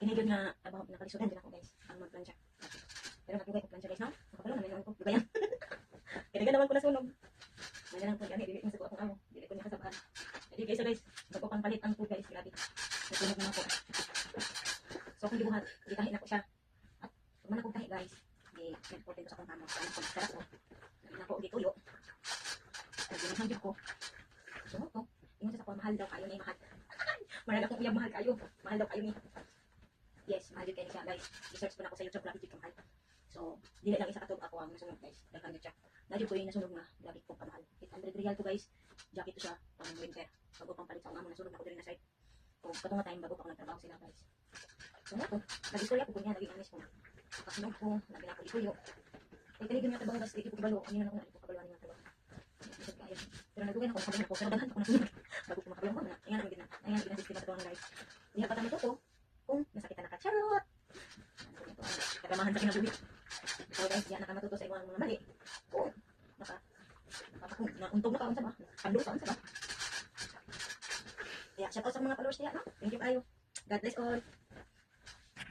Kinigod nga, abang nakalisudan din ako guys, ang magplansya. Pero natugay ko plansya guys, no? Nakapalo namin naman ko, dugayan. Kaya naman ko na sunog. May ganang po yan, dili ko akong amo, dili ko niya kasabaan. Jadi guys, bago pang palit ang po guys, grabe. Nasunog naman po. So kung dibuhat, di tahi na po siya. At kung man akong tahi guys, di nagputin ko sa akong amo. Kaya kung sarap ko, hindi na po gituyo. At ginahangin ko. So ito, ingon sa ako, mahal daw kayo na mahal. Marag akong uyab, mahal kayo. Mahal daw kayo ni. Yes, mahal yun kayo siya guys. I-search ko na ako sa YouTube, grabe dito kamahal. So, dili lang isa katog ako ang nasunog guys. Daghan yun siya. Nadyo ko yung nasunog na, grabe ko kamahal. 800 real to guys. Jacket to siya, pang winter. Bago pang palit sa akong amo, nasunog na ako din na site. So, katunga time, bago pa ako nagtrabaho sila guys. So, nato, nag-istorya ko po niya, naging anis ko na. Kasunog ko, naging ako ituyo. Eh, kanigin nga tabang guys, ito ko kabalo. Kanina na ako na, ito ko kabalo, kanina tabang. Pero nagugay na ako, sabi na ako, pero daghan ako nasunog. Bago ko makabilang ko na, ayan ang gina. Ayan ang gina-sistema tabang guys. Diha pa tayo ko, kung nasakita na ka-charot. Kagamahan sa kinabuhi. So guys, yan nakamatuto sa iwang mga mali. Kung nauntog na kaon sa ba? Pandong kaon sa ba? Yeah, shout out sa mga followers niya, no? Thank you kayo. God bless all.